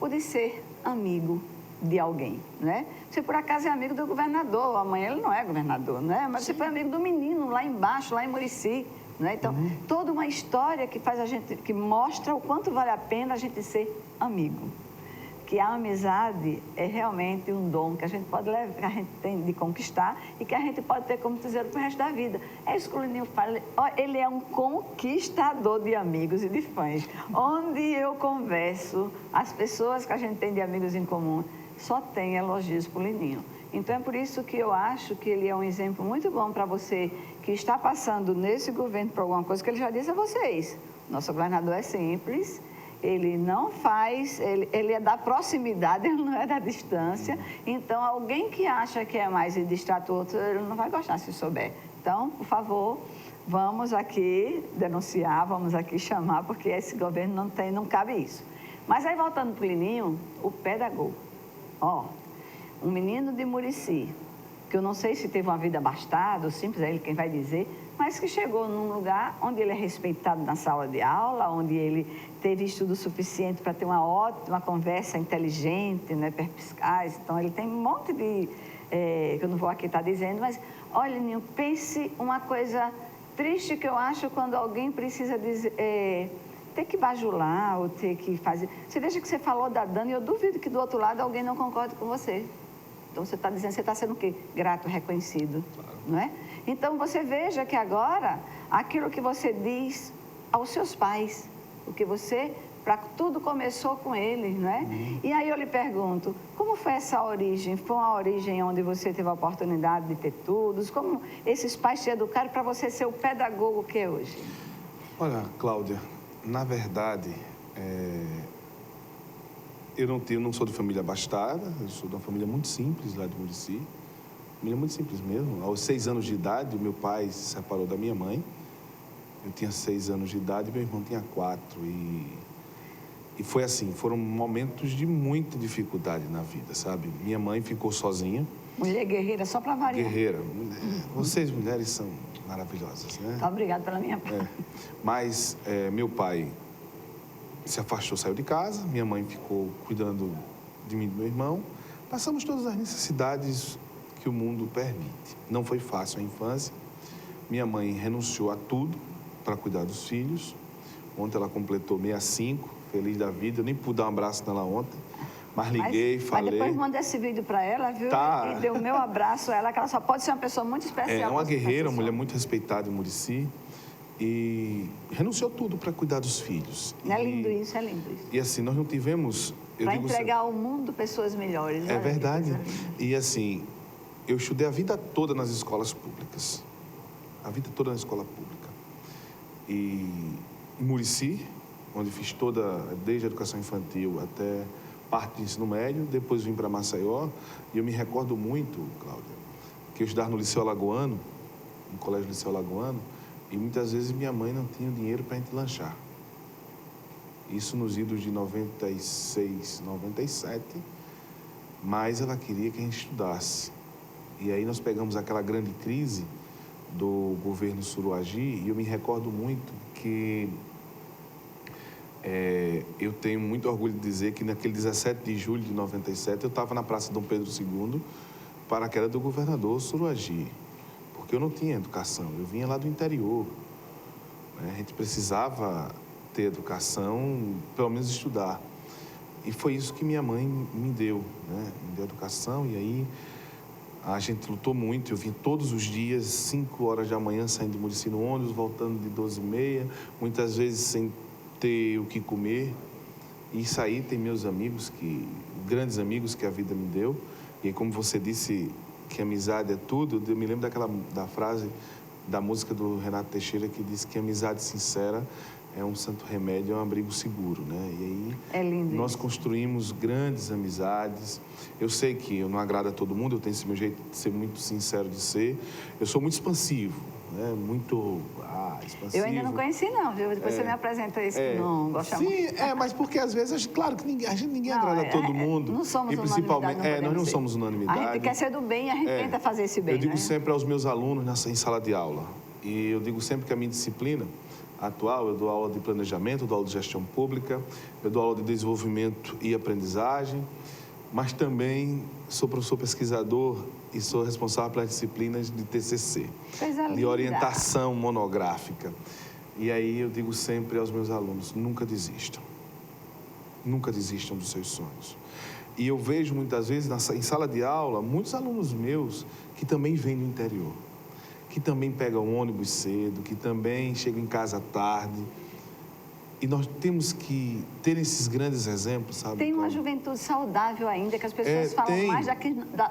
o de ser amigo de alguém, né? Você por acaso é amigo do governador, amanhã ele não é governador, né? Mas você foi amigo do menino lá embaixo, lá em Murici, né? Então, toda uma história que faz a gente, que mostra o quanto vale a pena a gente ser amigo. Que a amizade é realmente um dom que a gente pode levar, que a gente tem de conquistar e que a gente pode ter como tesouro para o resto da vida. É isso que o Lininho fala, ele é um conquistador de amigos e de fãs. Onde eu converso, as pessoas que a gente tem de amigos em comum, só tem elogios para o Lininho. Então é por isso que eu acho que ele é um exemplo muito bom para você que está passando nesse governo por alguma coisa que ele já disse a vocês. Nosso governador é simples. Ele não faz, ele é da proximidade, ele não é da distância. Então, alguém que acha que é mais e distrata o outro, ele não vai gostar se souber. Então, por favor, vamos aqui denunciar, vamos aqui chamar, porque esse governo não cabe isso. Mas aí, voltando para o Lininho, o pedagogo. Um menino de Murici, que eu não sei se teve uma vida abastada, ou simples, é ele quem vai dizer, mas que chegou num lugar onde ele é respeitado na sala de aula, onde ele teve estudo suficiente para ter uma ótima conversa inteligente, né, perspicaz. Então, ele tem um monte de... que eu não vou aqui estar dizendo, mas, olha, Lininho, pense uma coisa triste que eu acho quando alguém precisa dizer, ter que bajular ou ter que fazer... Você veja que você falou da Dani, eu duvido que do outro lado alguém não concorde com você. Então, você está dizendo, você está sendo o quê? Grato, reconhecido, claro. Não é? Então, você veja que agora, aquilo que você diz aos seus pais, porque você, tudo começou com eles, não é? E aí eu lhe pergunto, como foi essa origem? Foi uma origem onde você teve a oportunidade de ter tudo? Como esses pais te educaram para você ser o pedagogo que é hoje? Olha, Cláudia, na verdade, eu não sou de família abastada, eu sou de uma família muito simples lá de Murici. Família muito simples mesmo. Aos 6 anos de idade, o meu pai se separou da minha mãe. Eu tinha 6 anos de idade e meu irmão tinha 4. E foi assim, foram momentos de muita dificuldade na vida, sabe? Minha mãe ficou sozinha. Mulher guerreira, só para variar. Guerreira. Vocês, mulheres, são maravilhosas, né? Obrigada pela minha parte. Mas meu pai se afastou, saiu de casa. Minha mãe ficou cuidando de mim e do meu irmão. Passamos todas as necessidades que o mundo permite. Não foi fácil a infância. Minha mãe renunciou a tudo para cuidar dos filhos. Ontem ela completou 65, feliz da vida. Eu nem pude dar um abraço nela ontem, Mas liguei, falei. Mas depois mandei esse vídeo para ela, viu? Tá. E deu o meu abraço a ela, que ela só pode ser uma pessoa muito especial. É uma guerreira, uma mulher muito respeitada em Murici. E renunciou tudo para cuidar dos filhos. É lindo isso, é lindo isso. E assim, nós não tivemos... Para entregar ao mundo pessoas melhores. É verdade. E assim, eu estudei a vida toda nas escolas públicas. A vida toda na escola pública. E em Murici, onde fiz desde a educação infantil até parte do ensino médio, depois vim para Maceió, e eu me recordo muito, Cláudia, que eu estudava no Liceu Alagoano, no Colégio Liceu Alagoano, e muitas vezes minha mãe não tinha dinheiro para a gente lanchar. Isso nos idos de 96, 97, mas ela queria que a gente estudasse. E aí nós pegamos aquela grande crise do governo Suruagi, e eu me recordo muito que eu tenho muito orgulho de dizer que naquele 17 de julho de 97, eu estava na Praça Dom Pedro II para a queda do governador Suruagi, porque eu não tinha educação, eu vinha lá do interior, né? A gente precisava ter educação, pelo menos estudar. E foi isso que minha mãe me deu, né? Me deu educação, e aí a gente lutou muito. Eu vim todos os dias, 5 horas da manhã, saindo de Murici no ônibus, voltando de 12h30, muitas vezes sem ter o que comer. E saí, tem meus amigos, grandes amigos que a vida me deu. E aí, como você disse que amizade é tudo, eu me lembro da frase da música do Renato Teixeira, que diz que amizade sincera é um santo remédio, é um abrigo seguro, né? E aí é lindo nós construímos grandes amizades. Eu sei que eu não agrado a todo mundo, eu tenho esse meu jeito de ser muito sincero de ser. Eu sou muito expansivo, né? Muito expansivo. Eu ainda não conheci não, viu? Depois você me apresentou isso que não gosta muito. Sim, mas porque às vezes, claro que ninguém agrada a todo mundo. Não somos e principalmente, unanimidade. Nós não somos unanimidade. A gente quer ser do bem e a gente tenta fazer esse bem, Eu digo né? sempre aos meus alunos em sala de aula, e eu digo sempre que a minha disciplina atual, eu dou aula de planejamento, eu dou aula de gestão pública, eu dou aula de desenvolvimento e aprendizagem, mas também sou professor pesquisador e sou responsável pelas disciplinas de TCC, de orientação monográfica. E aí eu digo sempre aos meus alunos, nunca desistam. Nunca desistam dos seus sonhos. E eu vejo muitas vezes em sala de aula, muitos alunos meus que também vêm do interior, que também pegam ônibus cedo, que também chegam em casa tarde. E nós temos que ter esses grandes exemplos, sabe? Tem uma juventude saudável ainda, que as pessoas falam mais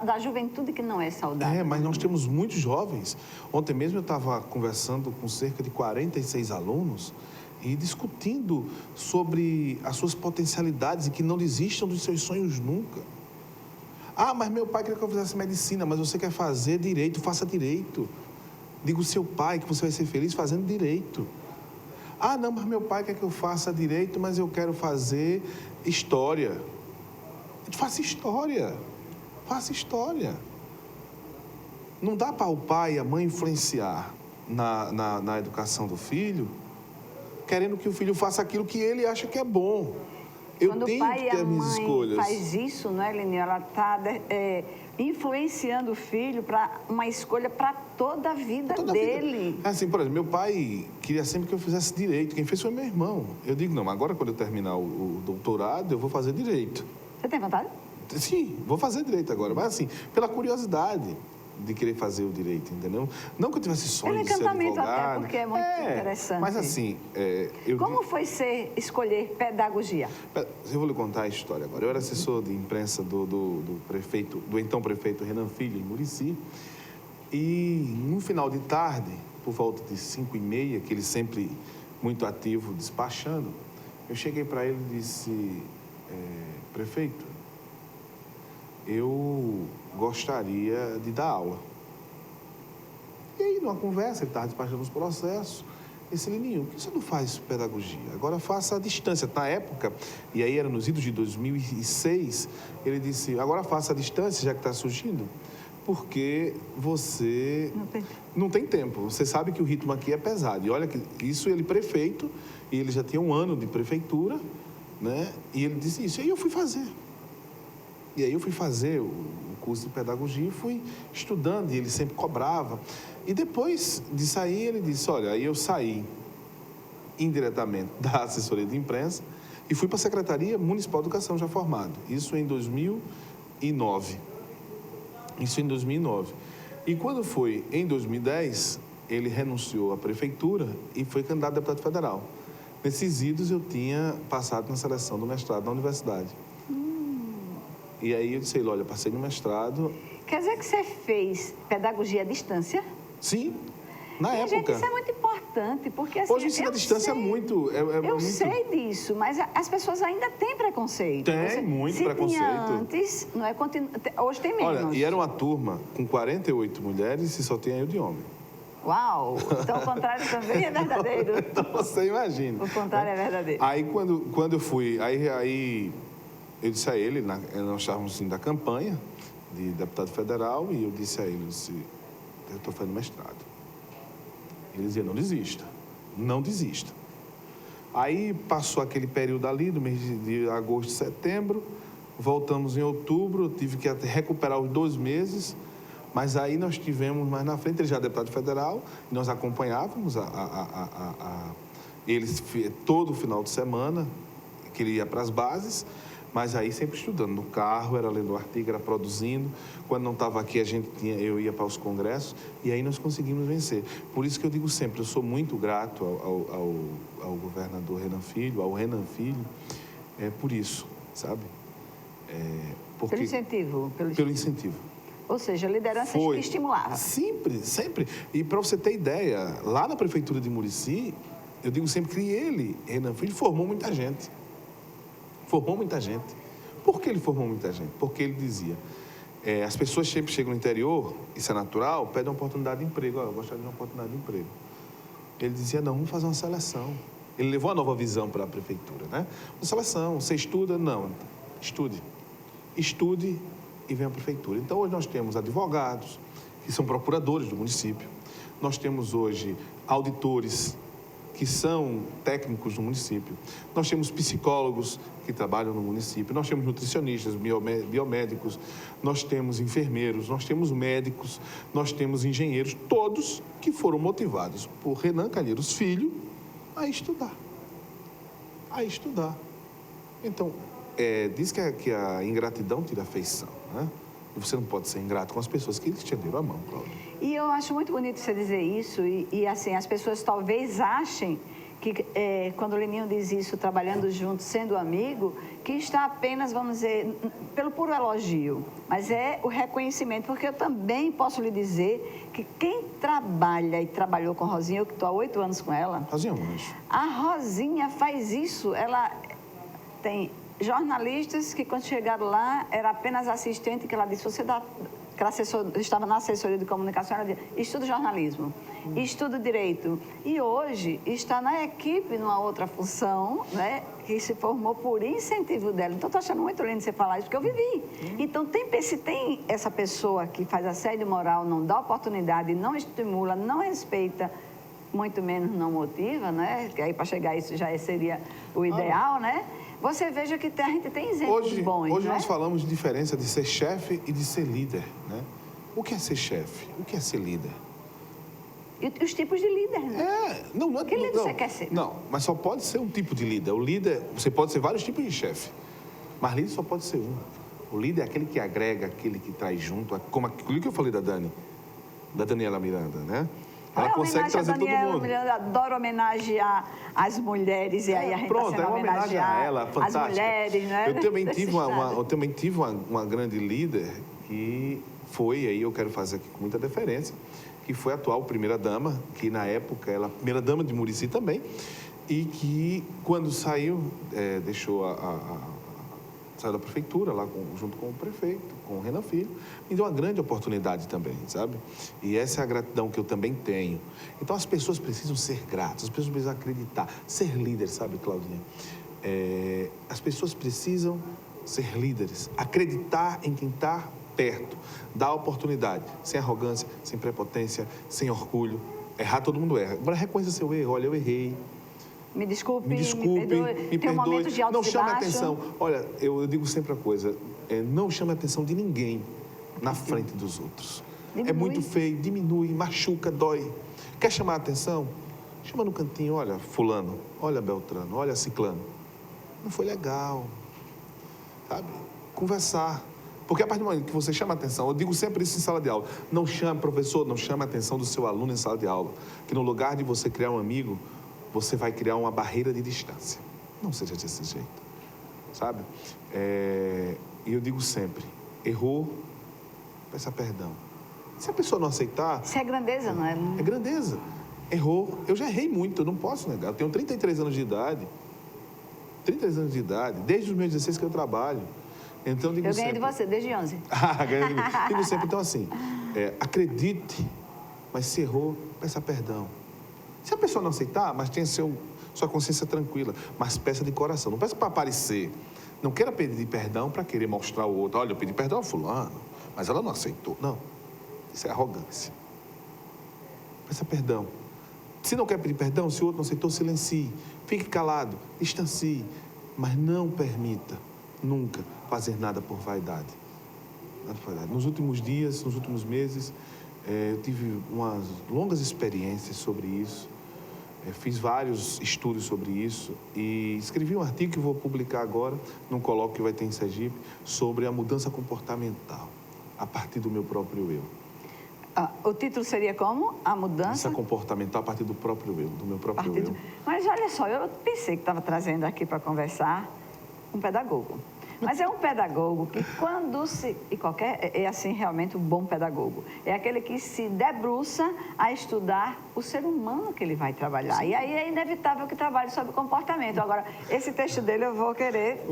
da juventude que não é saudável. Mas nós temos muitos jovens. Ontem mesmo eu estava conversando com cerca de 46 alunos e discutindo sobre as suas potencialidades e que não desistam dos seus sonhos nunca. Mas meu pai queria que eu fizesse medicina, mas você quer fazer direito, faça direito. Diga ao seu pai que você vai ser feliz fazendo direito. Não, mas meu pai quer que eu faça direito, mas eu quero fazer história. Faça história. Faça história. Não dá para o pai e a mãe influenciar na educação do filho, querendo que o filho faça aquilo que ele acha que é bom. Quando o pai e a mãe faz isso, não é, Leninho? Ela está influenciando o filho para uma escolha para toda a vida dele. Assim, por exemplo, meu pai queria sempre que eu fizesse direito. Quem fez foi meu irmão. Eu digo, não, agora quando eu terminar o doutorado, eu vou fazer direito. Você tem vontade? Sim, vou fazer direito agora. Mas assim, pela curiosidade de querer fazer o direito, entendeu? Não que eu tivesse sonho de ser advogado. Até, porque é muito interessante. Mas assim... Como foi escolher pedagogia? Eu vou lhe contar a história agora. Eu era assessor de imprensa do então prefeito Renan Filho, em Murici. E no final de tarde, por volta de 5h30, que ele sempre muito ativo, despachando, eu cheguei para ele e disse, prefeito, eu gostaria de dar aula. E aí, numa conversa, ele estava despachando os processos, eu disse, Leninho, por que você não faz pedagogia? Agora faça à distância. Na época, e aí era nos idos de 2006, ele disse, agora faça à distância, já que está surgindo, porque você não tem tempo. Você sabe que o ritmo aqui é pesado. E olha que isso ele prefeito, e ele já tinha 1 ano de prefeitura, né? E ele disse isso. E aí eu fui fazer. E aí eu fui fazer o curso de pedagogia e fui estudando, e ele sempre cobrava. E depois de sair, ele disse, olha, aí eu saí indiretamente da assessoria de imprensa, E fui para a Secretaria Municipal de Educação já formado. Isso em 2009. E quando foi em 2010, ele renunciou à prefeitura e foi candidato a deputado federal. Nesses idos eu tinha passado na seleção do mestrado na universidade. E aí eu disse, olha, passei no mestrado. Quer dizer que você fez pedagogia à distância? Sim, na época. Gente, isso é muito importante, porque assim, hoje o ensino à distância é muito... eu sei disso, mas as pessoas ainda têm preconceito. Tem muito preconceito. Tinha antes, não é, hoje tem menos. Olha, e era uma turma com 48 mulheres e só tinha eu de homem. Uau! Então o contrário também é verdadeiro. Então você imagina. O contrário é verdadeiro. Aí quando eu fui, aí eu disse a ele, nós estávamos assim, da campanha de deputado federal, e eu disse a ele, eu estou fazendo mestrado. Ele dizia, não desista, não desista. Aí passou aquele período ali, do mês de agosto e setembro, voltamos em outubro, eu tive que recuperar os 2 meses, mas aí nós tivemos mais na frente, ele já é deputado federal, nós acompanhávamos ele todo final de semana, que ele ia para as bases, mas aí sempre estudando, no carro, era lendo o artigo, era produzindo. Quando não estava aqui, eu ia para os congressos, e aí nós conseguimos vencer. Por isso que eu digo sempre, eu sou muito grato ao governador Renan Filho, ao Renan Filho, por isso, sabe? Pelo incentivo. Pelo incentivo. Ou seja, lideranças que estimulava. Sempre. E para você ter ideia, lá na prefeitura de Murici, eu digo sempre que ele, Renan Filho, formou muita gente. Por que ele formou muita gente? Porque ele dizia, as pessoas sempre chegam no interior, isso é natural, pedem uma oportunidade de emprego. Eu gostaria de uma oportunidade de emprego. Ele dizia, não, vamos fazer uma seleção. Ele levou a nova visão para a prefeitura, né? Uma seleção, você estuda? Não, estude e vem à prefeitura. Então, hoje nós temos advogados, que são procuradores do município. Nós temos hoje auditores, que são técnicos do município. Nós temos psicólogos que trabalham no município. Nós temos nutricionistas, biomédicos. Nós temos enfermeiros, nós temos médicos, nós temos engenheiros, todos que foram motivados por Renan Calheiros Filho a estudar. Então, diz que a ingratidão tira a afeição, né? E você não pode ser ingrato com as pessoas que estenderam a mão, Cláudia. E eu acho muito bonito você dizer isso, e assim, as pessoas talvez achem que, quando o Leninho diz isso, trabalhando junto, sendo amigo, que está apenas, vamos dizer, pelo puro elogio, mas é o reconhecimento, porque eu também posso lhe dizer que quem trabalha e trabalhou com a Rosinha, eu que estou há 8 anos com ela... Rosinha Mancho. A Rosinha faz isso, ela tem... jornalistas que, quando chegaram lá, era apenas assistente, que ela disse, que ela estava na assessoria de comunicação, ela disse, estudo jornalismo, estudo direito. E hoje está na equipe, numa outra função, né, que se formou por incentivo dela. Então, estou achando muito lindo você falar isso, porque eu vivi. Então, se tem essa pessoa que faz assédio moral, não dá oportunidade, não estimula, não respeita, muito menos não motiva, né? Que aí, para chegar a isso, já seria o ideal, né? Você veja que a gente tem exemplos bons, Hoje né? nós falamos de diferença de ser chefe e de ser líder, né? O que é ser chefe? O que é ser líder? E os tipos de líder, né? Não é... Que líder você quer ser? Não, mas só pode ser um tipo de líder. O líder, você pode ser vários tipos de chefe, mas líder só pode ser um. O líder é aquele que agrega, aquele que traz junto, como aquilo que eu falei da Daniela Miranda, né? Ela consegue trazer todo mundo. Eu adoro homenagear as mulheres, e aí a gente pronto, é uma homenagem a ela, fantástica. As mulheres, né? Eu também tive uma grande líder que foi, aí eu quero fazer aqui com muita deferência, que foi a atual primeira-dama, que na época ela, primeira-dama de Murici também, e que quando saiu, saiu da prefeitura, lá junto com o prefeito, com o Renan Filho, me deu uma grande oportunidade também, sabe? E essa é a gratidão que eu também tenho. Então, as pessoas precisam ser gratas, as pessoas precisam acreditar, ser líder, sabe, Claudinha? As pessoas precisam ser líderes, acreditar em quem está perto, dar oportunidade, sem arrogância, sem prepotência, sem orgulho. Errar, todo mundo erra. Agora, reconheça seu erro. Olha, eu errei. Me desculpe, me perdoe. Tem um momento de alto não chame a baixo. atenção. Olha, eu digo sempre a coisa, não chame a atenção de ninguém na frente dos outros. Diminui. É muito feio, diminui, machuca, dói. Quer chamar a atenção? Chama no cantinho, olha fulano, olha Beltrano, olha ciclano. não foi legal, sabe? Conversar. Porque a partir do momento que você chama a atenção, eu digo sempre isso em sala de aula, não chame, professor, não chame a atenção do seu aluno em sala de aula, que no lugar de você criar um amigo, você vai criar uma barreira de distância. Não seja desse jeito, sabe? E eu digo sempre, errou, peça perdão. Se a pessoa não aceitar... Isso é grandeza, não é? É grandeza. Errou. Eu já errei muito, eu não posso negar. Eu tenho 33 anos de idade. 33 anos de idade, desde os meus 16 que eu trabalho. Então, digo eu ganhei sempre... de você, desde 11. Ganhei de mim. Digo sempre, então assim, acredite, mas se errou, peça perdão. Se a pessoa não aceitar, mas tenha sua consciência tranquila, mas peça de coração. Não peça para aparecer. Não queira pedir perdão para querer mostrar ao outro. Olha, eu pedi perdão a fulano, mas ela não aceitou. Não. Isso é arrogância. Peça perdão. Se não quer pedir perdão, se o outro não aceitou, silencie. Fique calado, distancie. Mas não permita, nunca, fazer nada por vaidade. Nada por vaidade. Nos últimos dias, nos últimos meses, eu tive umas longas experiências sobre isso. Fiz vários estudos sobre isso e escrevi um artigo que vou publicar agora, num colóquio que vai ter em Sergipe, sobre a mudança comportamental, a partir do meu próprio eu. O título seria como? A mudança comportamental a partir do próprio eu, do meu próprio eu. Mas olha só, eu pensei que estava trazendo aqui para conversar um pedagogo. Mas é um pedagogo que quando se... E qualquer... É assim realmente um bom pedagogo. É aquele que se debruça a estudar o ser humano que ele vai trabalhar. Sim. E aí é inevitável que trabalhe sobre comportamento. Agora, esse texto dele eu vou querer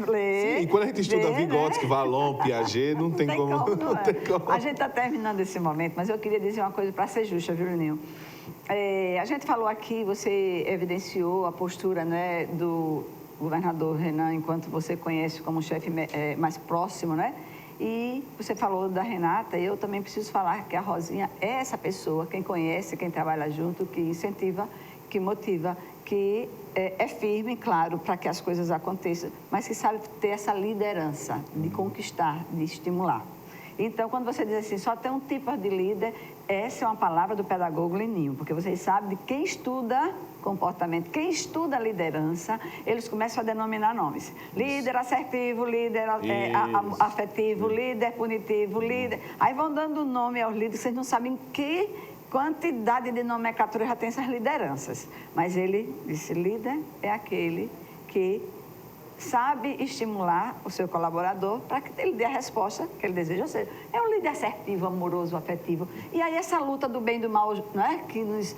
ler. Sim, e quando a gente estuda Vygotsky, Vallon, Piaget, não tem como. Não tem como. A gente está terminando esse momento, mas eu queria dizer uma coisa para ser justa, viu, Lininho? A gente falou aqui, você evidenciou a postura, né, do governador Renan, enquanto você conhece como chefe mais próximo, né? E você falou da Renata, eu também preciso falar que a Rosinha é essa pessoa, quem conhece, quem trabalha junto, que incentiva, que motiva, que é firme, claro, para que as coisas aconteçam, mas que sabe ter essa liderança de conquistar, de estimular. Então, quando você diz assim, só tem um tipo de líder, essa é uma palavra do pedagogo Lininho, porque vocês sabem de quem estuda comportamento, quem estuda liderança, eles começam a denominar nomes. Líder assertivo, líder afetivo, líder punitivo, líder... Aí vão dando nome aos líderes, vocês não sabem que quantidade de nomenclatura já tem essas lideranças. Mas ele disse, líder é aquele que sabe estimular o seu colaborador para que ele dê a resposta que ele deseja. Ou seja, é um líder assertivo, amoroso, afetivo. E aí essa luta do bem e do mal, né, que nos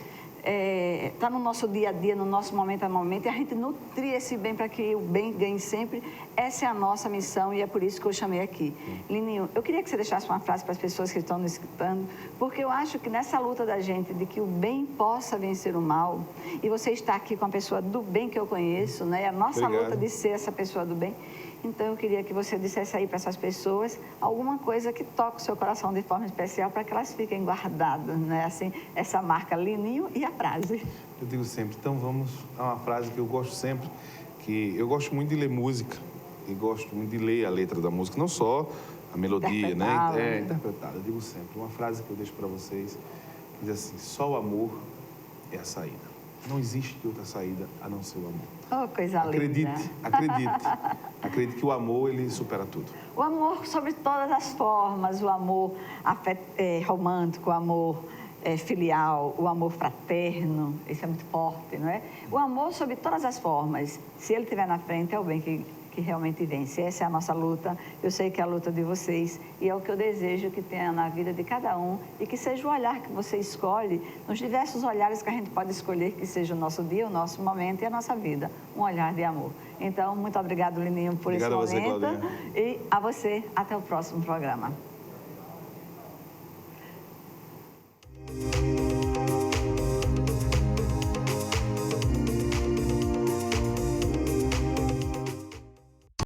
está no nosso dia a dia, no nosso momento a momento, e a gente nutrir esse bem para que o bem ganhe sempre. Essa é a nossa missão e é por isso que eu chamei aqui. Lininho, eu queria que você deixasse uma frase para as pessoas que estão nos escutando, porque eu acho que nessa luta da gente de que o bem possa vencer o mal, e você está aqui com a pessoa do bem que eu conheço, né? A nossa luta de ser essa pessoa do bem. Então, eu queria que você dissesse aí para essas pessoas alguma coisa que toque o seu coração de forma especial para que elas fiquem guardadas, né? Assim, essa marca Lininho e a frase. Eu digo sempre, então vamos a uma frase que eu gosto sempre, que eu gosto muito de ler música e gosto muito de ler a letra da música, não só a melodia, né? Interpretada. Eu digo sempre, uma frase que eu deixo para vocês, que diz assim, só o amor é a saída. Não existe outra saída a não ser o amor. Oh, coisa linda. Acredite que o amor, ele supera tudo. O amor sobre todas as formas, o amor romântico, o amor filial, o amor fraterno, isso é muito forte, não é? O amor sobre todas as formas, se ele estiver na frente, é o bem que realmente vence. Essa é a nossa luta, eu sei que é a luta de vocês e é o que eu desejo que tenha na vida de cada um e que seja o olhar que você escolhe, nos diversos olhares que a gente pode escolher, que seja o nosso dia, o nosso momento e a nossa vida, um olhar de amor. Então, muito obrigado, Lininho, por esse momento. Obrigado a você, Claudinha. E a você, até o próximo programa.